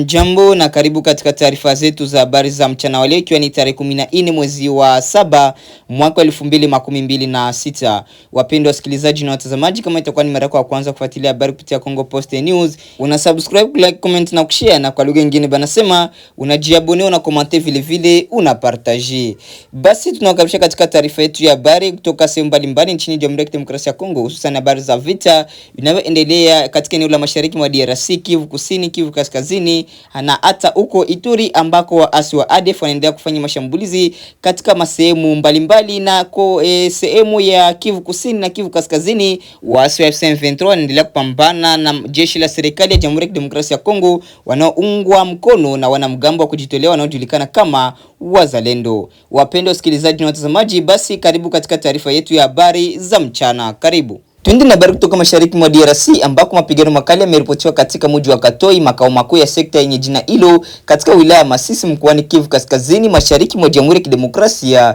Jambo na karibu katika taarifa zetu za habari za mchana wa leo, ikiwa ni tarehe 14 mwezi wa 7 mwaka 2026. Wapendwa wasikilizaji na watazamaji, kama itakuwa ni mara yako ya kwanza kufuatilia habari kupitia Congo Post News, una subscribe, like, comment na kushare, na kwa lugha nyingine banasema unajiabone, una comment vile vile una partager. Basi tunawakaribisha katika taarifa yetu ya habari kutoka sehemu mbalimbali nchini Jamhuri ya Kidemokrasia ya Kongo, hususan habari za vita vinavyoendelea katika eneo la mashariki mwa DRC, Kivu Kusini, Kivu Kaskazini na hata huko Ituri, ambako waasi wa ADF wanaendelea kufanya mashambulizi katika masehemu mbalimbali, na sehemu ya Kivu Kusini na Kivu Kaskazini waasi wa M23 wanaendelea kupambana na jeshi la serikali ya Jamhuri ya Kidemokrasia ya Kongo wanaoungwa mkono na wanamgambo wa kujitolea wanaojulikana kama Wazalendo. Wapendwa wasikilizaji na watazamaji, basi karibu katika taarifa yetu ya habari za mchana. Karibu. Tuende na habari kutoka mashariki mwa DRC, ambako mapigano makali yameripotiwa katika mji wa Katoi, makao makuu ya sekta yenye jina hilo katika wilaya ya Masisi mkoani Kivu Kaskazini, mashariki mwa Jamhuri ya Kidemokrasia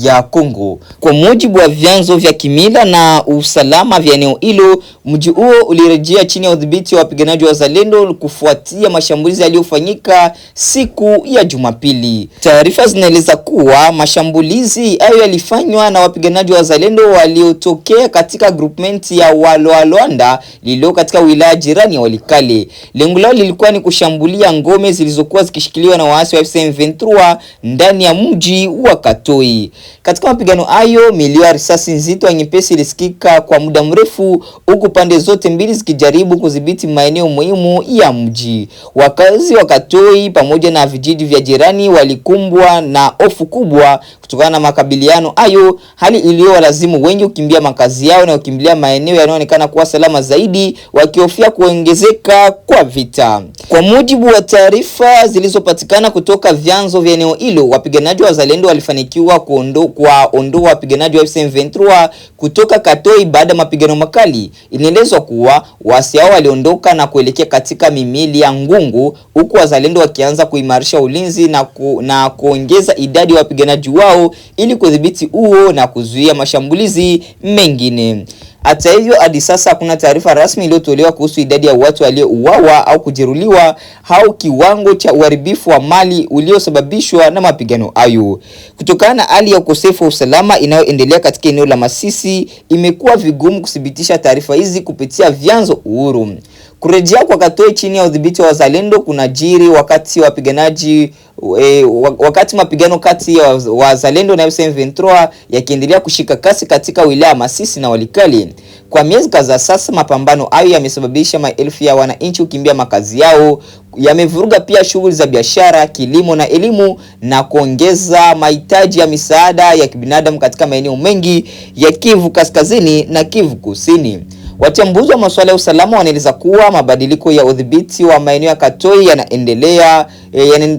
ya Kongo. Kwa mujibu wa vyanzo vya kimila na usalama vya eneo hilo, mji huo ulirejea chini ya udhibiti wa wapiganaji wa Wazalendo kufuatia mashambulizi yaliyofanyika siku ya Jumapili. Taarifa zinaeleza kuwa mashambulizi hayo yalifanywa na wapiganaji wa Wazalendo waliotokea katika groupment ya Walwalwanda lililo katika wilaya jirani ya Walikale. Lengo lao lilikuwa ni kushambulia ngome zilizokuwa zikishikiliwa na waasi wa M23 ndani ya mji wa Katoi. Katika mapigano hayo, milio ya risasi nzito nyepesi ilisikika kwa muda mrefu, huku pande zote mbili zikijaribu kudhibiti maeneo muhimu ya mji. Wakazi wa Katoi pamoja na vijiji vya jirani walikumbwa na hofu kubwa kutokana na makabiliano hayo, hali iliyowalazimu wengi kukimbia makazi yao na kukimbilia maeneo yanayoonekana kuwa salama zaidi, wakihofia kuongezeka kwa vita. Kwa mujibu wa taarifa zilizopatikana kutoka vyanzo vya eneo hilo, wapiganaji wa Wazalendo walifanikiwa kuondoa wapiganaji wa M23 kutoka Katoi baada ya mapigano makali. Inaelezwa kuwa waasi hao waliondoka na kuelekea katika mimili ya Ngungu, huku Wazalendo wakianza kuimarisha ulinzi na kuongeza idadi ya wapiganaji wao ili kudhibiti huo na kuzuia mashambulizi mengine. Hata hivyo, hadi sasa hakuna taarifa rasmi iliyotolewa kuhusu idadi ya watu waliouawa au kujeruhiwa au kiwango cha uharibifu wa mali uliosababishwa na mapigano hayo. Kutokana na hali ya ukosefu wa usalama inayoendelea katika eneo la Masisi, imekuwa vigumu kudhibitisha taarifa hizi kupitia vyanzo huru. Kurejea kwa Katoi chini ya udhibiti wa Wazalendo kunajiri wakati mapigano kati ya Wazalendo na M23 yakiendelea kushika kasi katika wilaya Masisi na Walikale. Kwa miezi kadhaa sasa, mapambano hayo yamesababisha maelfu ya wananchi kukimbia makazi yao, yamevuruga pia shughuli za biashara, kilimo na elimu, na kuongeza mahitaji ya misaada ya kibinadamu katika maeneo mengi ya Kivu Kaskazini na Kivu Kusini. Wachambuzi wa masuala ya usalama wanaeleza kuwa mabadiliko ya udhibiti wa maeneo ya Katoi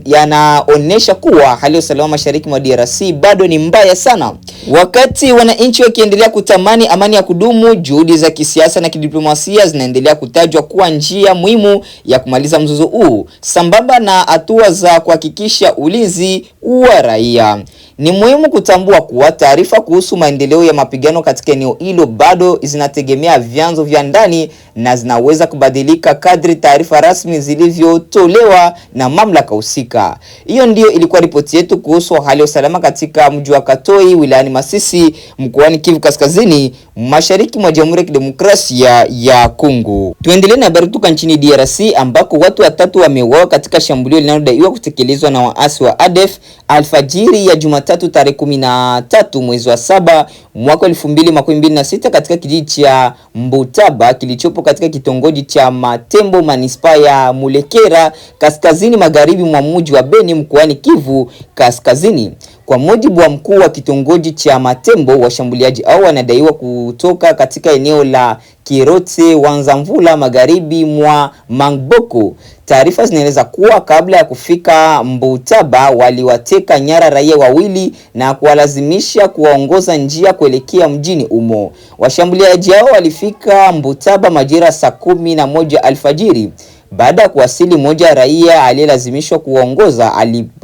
yanaonesha kuwa hali ya usalama mashariki mwa DRC bado ni mbaya sana. Wakati wananchi wakiendelea kutamani amani ya kudumu, juhudi za kisiasa na kidiplomasia zinaendelea kutajwa kuwa njia muhimu ya kumaliza mzozo huu, sambamba na hatua za kuhakikisha ulinzi wa raia. Ni muhimu kutambua kuwa taarifa kuhusu maendeleo ya mapigano katika eneo hilo bado zinategemea vyanzo vya ndani na zinaweza kubadilika kadri taarifa rasmi zilivyotolewa na mamlaka husika. Hiyo ndio ilikuwa ripoti yetu kuhusu hali ya usalama katika mji wa Katoi wilayani Masisi mkoani Kivu Kaskazini, mashariki mwa Jamhuri ya Kidemokrasia ya Kongo. Tuendelee na habari kutoka nchini DRC, ambako watu watatu wameuawa katika shambulio linalodaiwa kutekelezwa na waasi wa ADF alfajiri ya Jumatatu tarehe 13 mwezi wa 7 mwaka 2026 katika kijiji cha Mbutaba kilichopo katika kitongoji cha Matembo manispaa ya Mulekera kaskazini magharibi mwa mji wa Beni mkoani Kivu Kaskazini. Kwa mujibu wa mkuu wa kitongoji cha Matembo, washambuliaji hao wanadaiwa kutoka katika eneo la Kirote Wanzamvula magharibi mwa Mangboko. Taarifa zinaeleza kuwa kabla ya kufika Mbutaba waliwateka nyara raia wawili na kuwalazimisha kuwaongoza njia kuelekea mjini umo. Washambuliaji hao walifika Mbutaba majira saa 11 alfajiri. Baada ya kuwasili, mmoja raia aliyelazimishwa kuongoza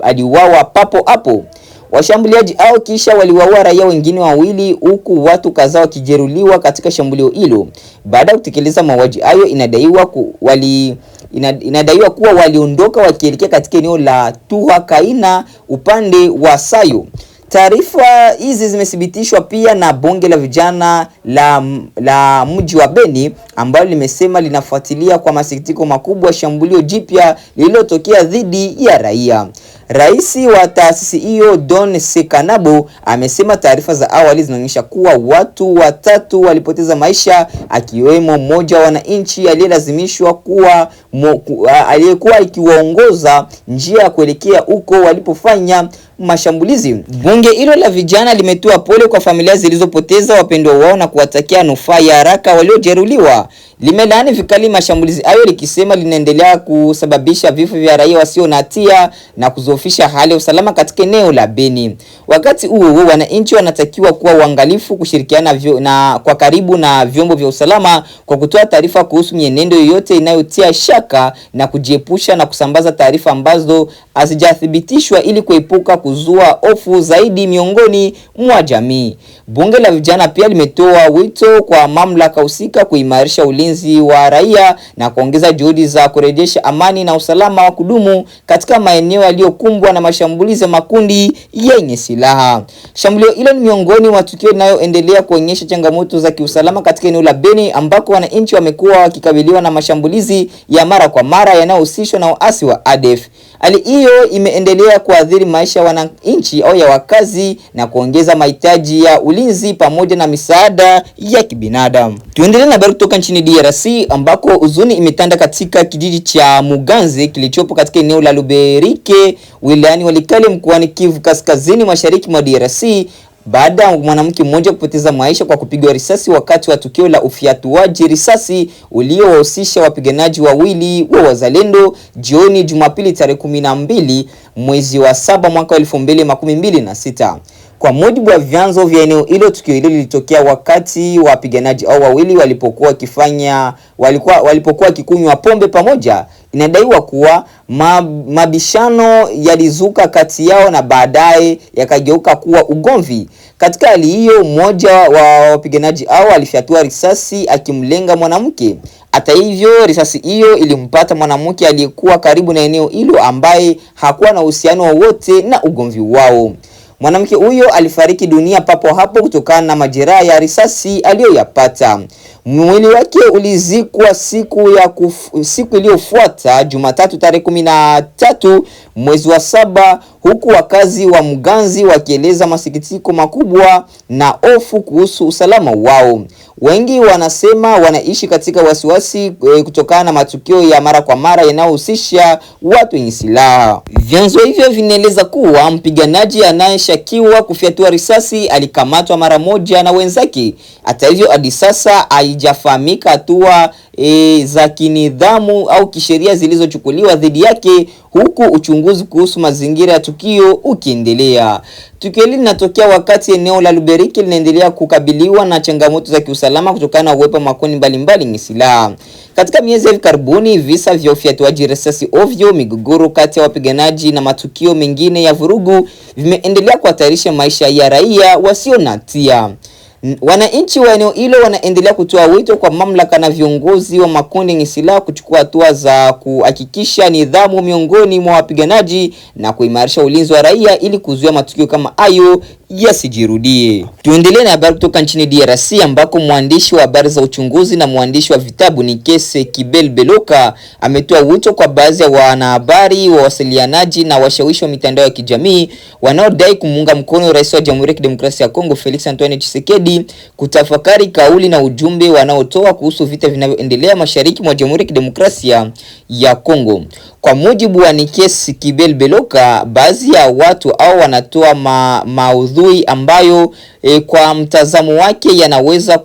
aliuawa papo hapo. Washambuliaji hao kisha waliwaua raia wengine wawili, huku watu kadhaa wakijeruhiwa katika shambulio hilo. Baada ya kutekeleza mauaji hayo, inadaiwa inadaiwa kuwa waliondoka wakielekea katika eneo la Tuhakaina upande wa Sayo. Taarifa hizi zimethibitishwa pia na bunge la vijana la mji wa Beni ambalo limesema linafuatilia kwa masikitiko makubwa shambulio jipya lililotokea dhidi ya raia. Rais wa taasisi hiyo Don Sekanabo amesema taarifa za awali zinaonyesha kuwa watu 3 walipoteza maisha, akiwemo mmoja wa wananchi aliyelazimishwa kuwa aliyekuwa ikiwaongoza njia ya kuelekea huko walipofanya mashambulizi. Bunge hilo la vijana limetoa pole kwa familia zilizopoteza wapendwa wao na kuwatakia nufaa ya haraka waliojeruhiwa. Limelaani vikali mashambulizi hayo likisema linaendelea kusababisha vifo vya raia wasio na hatia na kuzofisha hali ya usalama katika eneo la Beni. Wakati huo wananchi wanatakiwa kuwa uangalifu, kushirikiana kwa karibu na vyombo vya usalama kwa kutoa taarifa kuhusu mienendo yoyote inayotia shaka na kujiepusha na kusambaza taarifa ambazo hazijathibitishwa ili kuepuka kuzua hofu zaidi miongoni mwa jamii. Bunge la vijana pia limetoa wito kwa mamlaka husika kuimarisha ulinzi wa raia na kuongeza juhudi za kurejesha amani na usalama wa kudumu katika maeneo yaliyokumbwa na mashambulizi ya makundi yenye silaha. Shambulio hilo ni miongoni mwa tukio linaloendelea kuonyesha changamoto za kiusalama katika eneo la Beni ambako wananchi wamekuwa wakikabiliwa na mashambulizi ya mara kwa mara yanayohusishwa na waasi wa ADF. Hali hiyo imeendelea kuathiri maisha ya wananchi au ya wakazi na kuongeza mahitaji ya ulinzi pamoja na misaada ya kibinadamu. Tuendelee na habari kutoka nchini DRC ambako huzuni imetanda katika kijiji cha Muganze kilichopo katika eneo la Luberike wilayani Walikale mkoani Kivu Kaskazini mashariki mwa DRC baada ya mwanamke mmoja kupoteza maisha kwa kupigwa risasi wakati wa tukio la ufyatuaji risasi uliowahusisha wapiganaji wawili wa wazalendo jioni Jumapili tarehe 12 mwezi wa 7 mwaka 2026. Kwa mujibu wa vyanzo vya eneo hilo, tukio hilo lilitokea wakati wapiganaji hao wawili walipokuwa kikunywa pombe pamoja. Inadaiwa kuwa mabishano yalizuka kati yao na baadaye yakageuka kuwa ugomvi. Katika hali hiyo, mmoja wa wapiganaji hao alifyatua risasi akimlenga mwanamke. Hata hivyo, risasi hiyo ilimpata mwanamke aliyekuwa karibu na eneo hilo ambaye hakuwa na uhusiano wowote na ugomvi wao. Mwanamke huyo alifariki dunia papo hapo kutokana na majeraha ya risasi aliyoyapata. Mwili wake ulizikwa siku iliyofuata Jumatatu tarehe 13 mwezi wa 7, huku wakazi wa Muganzi wakieleza masikitiko makubwa na hofu kuhusu usalama wao. Wengi wanasema wanaishi katika wasiwasi kutokana na matukio ya mara kwa mara yanayohusisha watu wenye silaha. Vyanzo hivyo vinaeleza kuwa mpiganaji anayeshakiwa kufyatua risasi alikamatwa mara moja na wenzake. Hata hivyo, hadi sasa haijafahamika hatua za kinidhamu au kisheria zilizochukuliwa dhidi yake, huku uchunguzi kuhusu mazingira ya tukio ukiendelea. Tukio hili linatokea wakati eneo la Luberike linaendelea kukabiliwa na changamoto za kiusalama kutokana na uwepo wa makundi mbalimbali yenye silaha. Katika miezi ya karibuni, visa vya ufyatuaji risasi ovyo, migogoro kati ya wapiganaji na matukio mengine ya vurugu vimeendelea kuhatarisha maisha ya raia wasio na hatia. Wananchi wa eneo hilo wanaendelea kutoa wito kwa mamlaka na viongozi wa makundi yenye silaha kuchukua hatua za kuhakikisha nidhamu miongoni mwa wapiganaji na kuimarisha ulinzi wa raia ili kuzuia matukio kama hayo yasijirudie. Tuendelee na habari kutoka nchini DRC ambako mwandishi wa habari za uchunguzi na mwandishi wa vitabu Nikese Kibel Beloka ametoa wito kwa baadhi ya wanahabari, wawasilianaji na washawishi wa mitandao ya kijamii wanaodai kumuunga mkono Rais wa Jamhuri ya Kidemokrasia ya Kongo Felix Antoine Tshisekedi kutafakari kauli na ujumbe wanaotoa kuhusu vita vinavyoendelea mashariki mwa Jamhuri ya Kidemokrasia ya Kongo. Kwa mujibu wa Nikese Kibel Beloka, baadhi ya watu au wanatoa maudhui ambayo kwa mtazamo wake yanaweza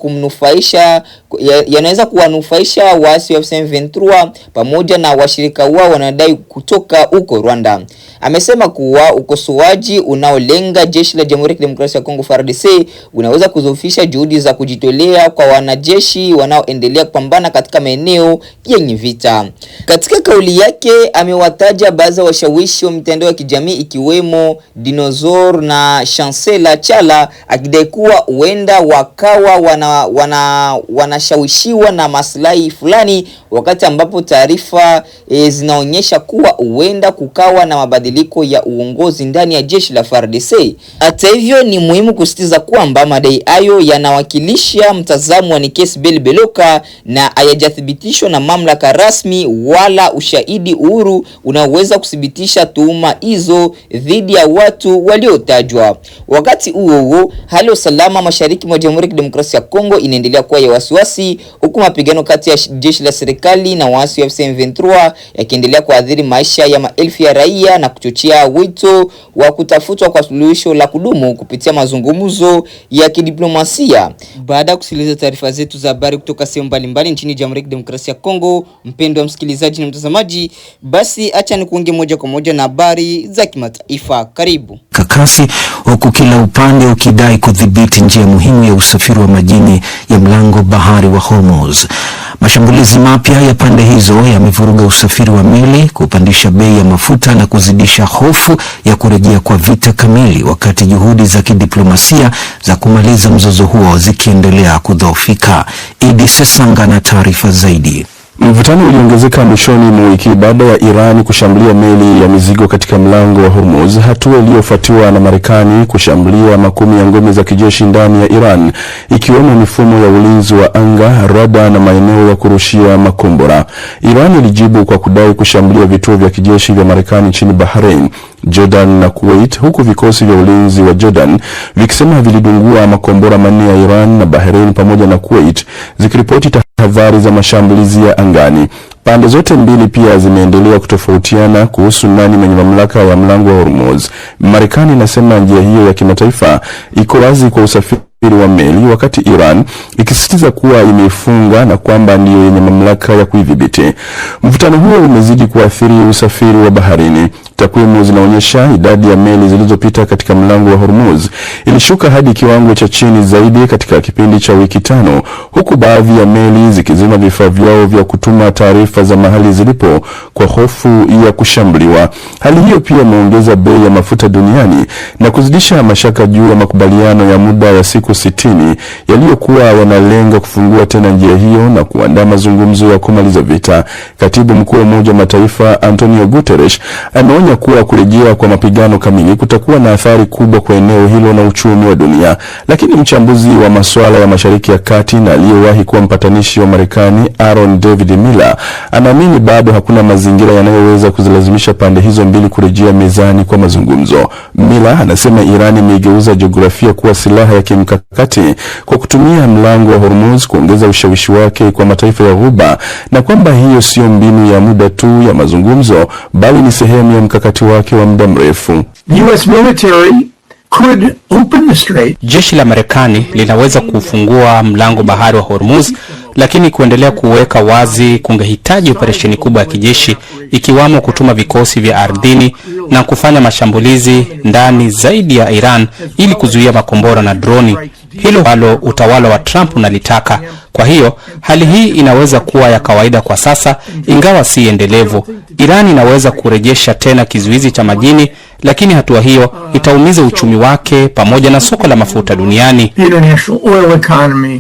kuwanufaisha waasi wa M23 pamoja na washirika wao wanadai kutoka huko Rwanda. Amesema kuwa ukosoaji unaolenga jeshi la Jamhuri ya Kidemokrasia ya Kongo FARDC unaweza kudhoofisha juhudi za kujitolea kwa wanajeshi wanaoendelea kupambana katika maeneo yenye vita. Katika kauli yake amewataja baadhi ya washawishi wa mitandao ya kijamii ikiwemo Dinosaur na Chancellor Chala, akidai kuwa huenda wakawa wanashawishiwa na maslahi fulani, wakati ambapo taarifa zinaonyesha kuwa huenda kukawa na mabadiliko ya uongozi ndani ya jeshi la FARDC. Hata hivyo, ni muhimu kusitiza kwamba madai hayo yanawakilisha mtazamo wa Nikes Belbeloka na hayajathibitishwa na mamlaka rasmi wala ushahidi huru unaoweza kuthibitisha tuhuma hizo dhidi ya watu waliotajwa. Wakati huo hali ya usalama mashariki mwa Jamhuri ya Kidemokrasia ya Kongo inaendelea kuwa ya wasiwasi, huku mapigano kati ya jeshi la serikali na waasi wa M23 yakiendelea kuathiri maisha ya maelfu ya raia na kuchochea wito wa kutafutwa kwa suluhisho la kudumu kupitia mazungumzo ya kidiplomasia. Baada ya kusikiliza taarifa zetu za habari kutoka sehemu mbalimbali nchini Jamhuri ya Kidemokrasia ya Kongo, mpendwa msikilizaji na mtazamaji, basi acha nikuunge moja kwa moja na habari za kimataifa. Karibu. Kakasi huku kila upande ukidai kudhibiti njia muhimu ya usafiri wa majini ya mlango bahari wa Hormuz. Mashambulizi mapya ya pande hizo yamevuruga usafiri wa meli, kupandisha bei ya mafuta na kuzidisha hofu ya kurejea kwa vita kamili, wakati juhudi za kidiplomasia za kumaliza mzozo huo zikiendelea kudhoofika. Idi Sesanga na taarifa zaidi. Mvutano uliongezeka mwishoni mwa wiki baada ya Iran kushambulia meli ya mizigo katika mlango wa Hormuz, hatua iliyofuatiwa na Marekani kushambulia makumi ya ngome za kijeshi ndani ya Iran, ikiwemo mifumo ya ulinzi wa anga, rada na maeneo ya kurushia makombora. Iran ilijibu kwa kudai kushambulia vituo vya kijeshi vya Marekani nchini Bahrain, Jordan na Kuwait, huku vikosi vya ulinzi wa Jordan vikisema vilidungua makombora manne ya Iran na Bahrain pamoja na Kuwait, zikiripoti tahadhari za mashambulizi ya angani. Pande zote mbili pia zimeendelea kutofautiana kuhusu nani mwenye mamlaka ya mlango wa Hormuz. Marekani inasema njia hiyo ya kimataifa iko wazi kwa usafiri wa meli, wakati Iran ikisisitiza kuwa imeifunga na kwamba ndiyo yenye mamlaka ya kuidhibiti. Mvutano huo umezidi kuathiri usafiri wa baharini. Takwimu zinaonyesha idadi ya meli zilizopita katika mlango wa Hormuz ilishuka hadi kiwango cha chini zaidi katika kipindi cha wiki 5, huku baadhi ya meli zikizima vifaa vyao vya kutuma taarifa za mahali zilipo kwa hofu ya kushambuliwa. Hali hiyo pia imeongeza bei ya mafuta duniani na kuzidisha mashaka juu ya makubaliano ya muda ya siku 60 yaliyokuwa yanalenga kufungua tena njia hiyo na kuandaa mazungumzo ya kumaliza vita. Katibu mkuu wa Umoja wa Mataifa Antonio Guterres ameonya kuwa kurejea kwa mapigano kamili kutakuwa na athari kubwa kwa eneo hilo na uchumi wa dunia. Lakini mchambuzi wa masuala ya Mashariki ya Kati na aliyewahi kuwa mpatanishi wa Marekani Aaron David Miller anaamini bado hakuna mazingira yanayoweza kuzilazimisha pande hizo mbili kurejea mezani kwa mazungumzo. Miller anasema Iran imeigeuza jiografia kuwa silaha ya kimkakati kwa kutumia mlango wa Hormuz kuongeza ushawishi wake kwa mataifa ya Ghuba, na kwamba hiyo sio mbinu ya muda tu ya mazungumzo bali ni sehemu ya mkakati wake wa muda mrefu. US military could open the strait. Jeshi la Marekani linaweza kufungua mlango bahari wa Hormuz, lakini kuendelea kuweka wazi kungehitaji operesheni kubwa ya kijeshi, ikiwamo kutuma vikosi vya ardhini na kufanya mashambulizi ndani zaidi ya Iran ili kuzuia makombora na droni. Hilo ambalo utawala wa Trump unalitaka. Kwa hiyo hali hii inaweza kuwa ya kawaida kwa sasa, ingawa si endelevu. Iran inaweza kurejesha tena kizuizi cha majini, lakini hatua hiyo itaumiza uchumi wake pamoja na soko la mafuta duniani.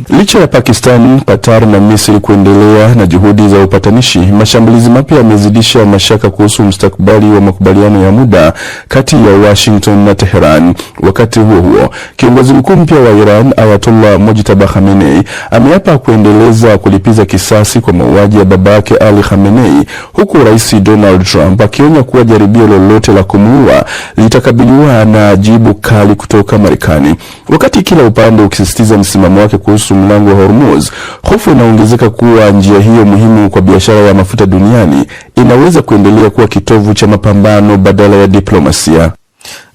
Licha ya Pakistan, Qatar na Misri kuendelea na juhudi za upatanishi, mashambulizi mapya yamezidisha mashaka kuhusu mustakabali wa makubaliano ya muda kati ya Washington na Tehran. Wakati huo huo, kiongozi mkuu mpya wa Iran Ayatollah Mojtaba Khamenei ameapa kuendeleza kulipiza kisasi kwa mauaji ya babake Ali Khamenei, huku Rais Donald Trump akionya kuwa jaribio lolote la kumuua litakabiliwa na jibu kali kutoka Marekani. Wakati kila upande ukisisitiza msimamo wake kuhusu mlango wa Hormuz, hofu inaongezeka kuwa njia hiyo muhimu kwa biashara ya mafuta duniani inaweza kuendelea kuwa kitovu cha mapambano badala ya diplomasia.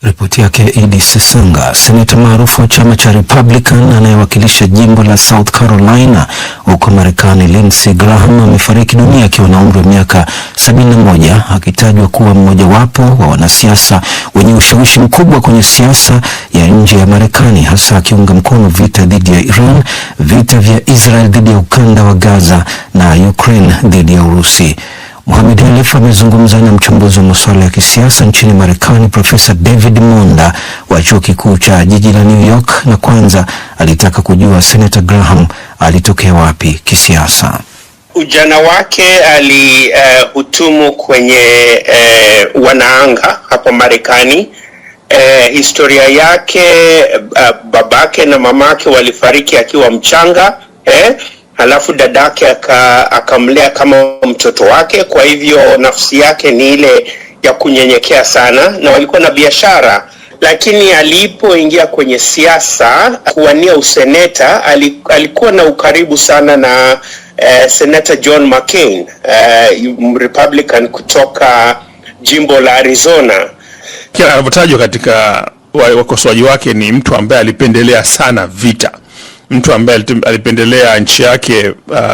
Ripoti yake Idi Sesanga. Seneta maarufu wa chama cha Republican anayewakilisha jimbo la South Carolina huko Marekani, Lindsey Graham amefariki dunia akiwa na umri wa miaka 71, akitajwa kuwa mmojawapo wa wanasiasa wenye ushawishi mkubwa kwenye siasa ya nje ya Marekani, hasa akiunga mkono vita dhidi ya Iran, vita vya Israel dhidi ya ukanda wa Gaza na Ukraine dhidi ya Urusi. Mohamed Halef amezungumza na mchambuzi wa masuala ya kisiasa nchini Marekani, Profesa David Monda wa chuo kikuu cha jiji la New York, na kwanza alitaka kujua Senator Graham alitokea wapi kisiasa. Ujana wake alihutumu kwenye wanaanga hapa Marekani. Historia yake, babake na mamake walifariki akiwa mchanga, halafu dadake akamlea kama mtoto wake. Kwa hivyo nafsi yake ni ile ya kunyenyekea sana, na walikuwa na biashara. Lakini alipoingia kwenye siasa kuwania useneta, alikuwa na ukaribu sana na Senator John McCain, Republican kutoka jimbo la Arizona. Kila anavyotajwa katika wakosoaji wake ni mtu ambaye alipendelea sana vita, mtu ambaye alipendelea nchi yake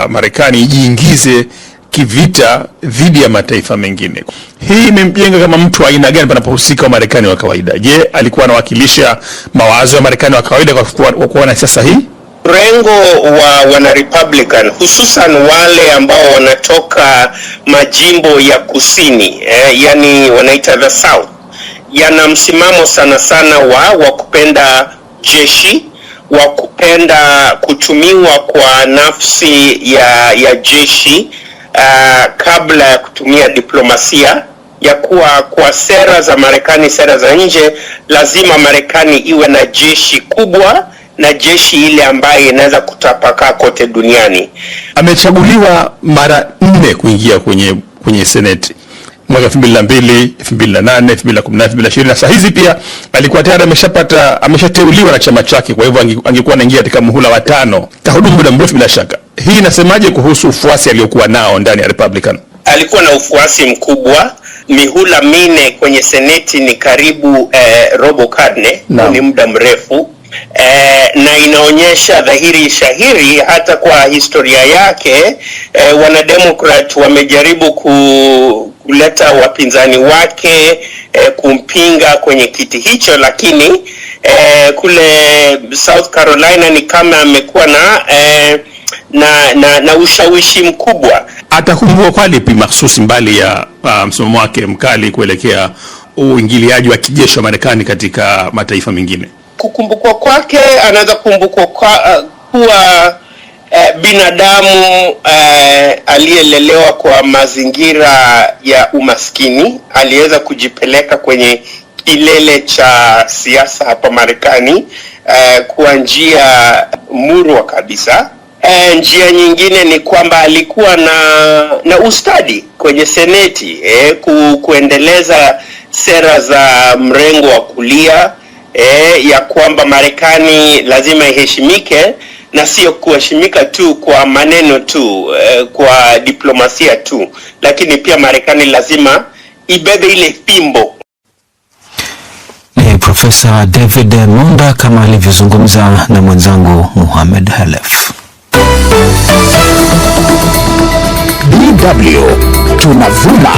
Marekani ijiingize kivita dhidi ya mataifa mengine. Hii imemjenga kama mtu aina gani panapohusika wa Marekani wa kawaida? Je, alikuwa anawakilisha mawazo ya Marekani wa kawaida kwa kuwa na siasa hii? Rengo wa wana Republican, hususan wale ambao wanatoka majimbo ya kusini, yani wanaita the South, yana msimamo sana sana wa kupenda jeshi, wa kupenda kutumiwa kwa nafsi ya jeshi kabla ya kutumia diplomasia, ya kuwa kwa sera za Marekani, sera za nje, lazima Marekani iwe na jeshi kubwa na jeshi ile ambaye inaweza kutapakaa kote duniani. Amechaguliwa mara 4 kuingia kwenye Senate. Mwaka 2002, 2008, 2010, 2020, na saa hizi pia alikuwa tayari ameshateuliwa na chama chake. Kwa hivyo angekuwa anaingia katika muhula wa 5. Kahudumu muda mrefu bila shaka. Hii inasemaje kuhusu ufuasi aliokuwa nao ndani ya Republican? Alikuwa na ufuasi mkubwa. Mihula 4 kwenye Seneti ni karibu robo karne, ni muda mrefu. Na inaonyesha dhahiri shahiri hata kwa historia yake. Wanademokrat wamejaribu kuleta wapinzani wake kumpinga kwenye kiti hicho, lakini kule South Carolina ni kama amekuwa na ushawishi mkubwa. Atakumbukwa kwa lipi mahsusi mbali ya msimamo wake mkali kuelekea uingiliaji wa kijeshi wa Marekani katika mataifa mengine? Kukumbukwa kwake, anaweza kukumbukwa kuwa binadamu aliyelelewa kwa mazingira ya umaskini. Aliweza kujipeleka kwenye kilele cha siasa hapa Marekani kwa njia murwa kabisa. Njia nyingine ni kwamba alikuwa na ustadi kwenye Seneti, kuendeleza sera za mrengo wa kulia, ya kwamba Marekani lazima iheshimike, na sio kuheshimika tu kwa maneno tu, kwa diplomasia tu, lakini pia Marekani lazima ibebe ile fimbo. Ni Profesa David Monda kama alivyozungumza na mwenzangu Mohamed Halef. DW tunavuma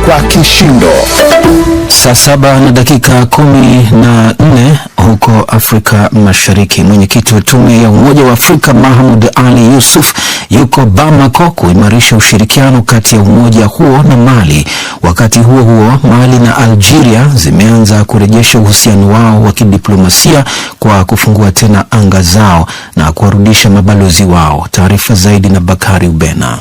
kwa kishindo. Saa 7 na dakika 14 huko Afrika Mashariki. Mwenyekiti wa Tume ya Umoja wa Afrika Mahmoud Ali Yusuf yuko Bamako kuimarisha ushirikiano kati ya umoja huo na Mali. Wakati huo huo, Mali na Algeria zimeanza kurejesha uhusiano wao wa kidiplomasia kwa kufungua tena anga zao na kuwarudisha mabalozi wao. Taarifa zaidi na Bakari Ubena.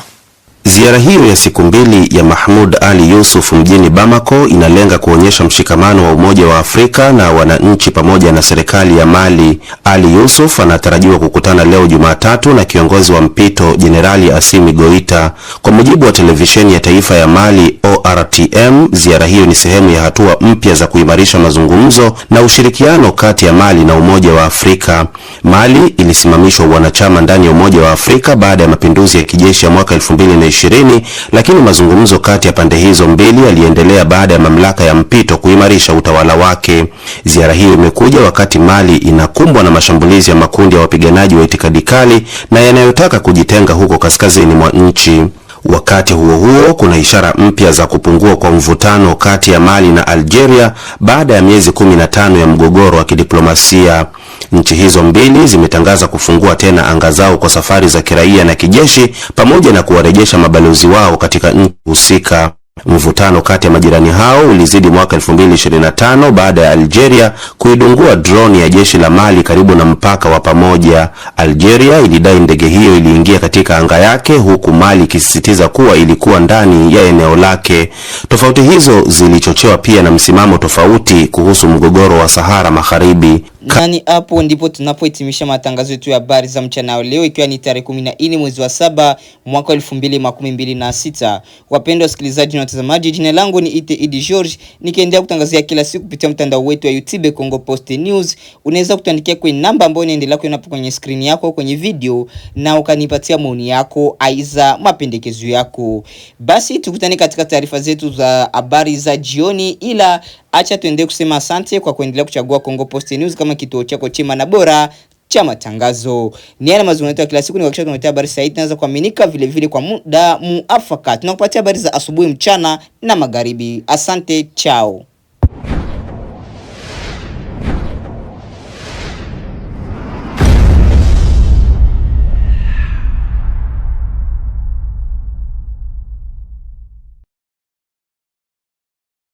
Ziara hiyo ya siku 2 ya Mahmoud Ali Yusuf mjini Bamako inalenga kuonyesha mshikamano wa Umoja wa Afrika na wananchi pamoja na serikali ya Mali. Ali Yusuf anatarajiwa kukutana leo Jumatatu na kiongozi wa mpito Jenerali Assimi Goita. Kwa mujibu wa televisheni ya taifa ya Mali ORTM, ziara hiyo ni sehemu ya hatua mpya za kuimarisha mazungumzo na ushirikiano kati ya Mali na Umoja wa Afrika. Mali ilisimamishwa wanachama ndani ya Umoja wa Afrika baada ya mapinduzi ya kijeshi ya mwaka 2020 2020, lakini mazungumzo kati ya pande hizo mbili yaliendelea baada ya mamlaka ya mpito kuimarisha utawala wake. Ziara hiyo imekuja wakati Mali inakumbwa na mashambulizi ya makundi ya wapiganaji wa itikadi kali na yanayotaka kujitenga huko kaskazini mwa nchi. Wakati huo huo, kuna ishara mpya za kupungua kwa mvutano kati ya Mali na Algeria baada ya miezi 15 ya mgogoro wa kidiplomasia. Nchi hizo mbili zimetangaza kufungua tena anga zao kwa safari za kiraia na kijeshi pamoja na kuwarejesha mabalozi wao katika nchi husika. Mvutano kati ya majirani hao ulizidi mwaka 2025 baada ya Algeria kuidungua drone ya jeshi la Mali karibu na mpaka wa pamoja. Algeria ilidai ndege hiyo iliingia katika anga yake, huku Mali ikisisitiza kuwa ilikuwa ndani ya eneo lake. Tofauti hizo zilichochewa pia na msimamo tofauti kuhusu mgogoro wa Sahara Magharibi. Nani hapo ndipo tunapohitimisha matangazo yetu ya habari za mchana leo, ikiwa ni tarehe 14 mwezi wa 7 mwaka 2026. Wapendwa wasikilizaji na watazamaji, jina langu ni Idi George, nikiendelea kutangazia kila siku kupitia mtandao wetu wa YouTube Congo Post News. Unaweza kutuandikia kwenye namba ambayo inaendelea kuona hapo kwenye screen yako kwenye video, na ukanipatia maoni yako aiza mapendekezo yako. Basi tukutane katika taarifa zetu za habari za jioni, ila acha tuendelee kusema asante kwa kuendelea kuchagua Congo Post News kama kituo chako chema na bora cha matangazo. Ni yana mazungumzo ya kila siku, ni wakati tunaletea habari sahihi naweza kuaminika, vile vile kwa muda muafaka. Tunakupatia habari za asubuhi, mchana na magharibi. Asante, chao.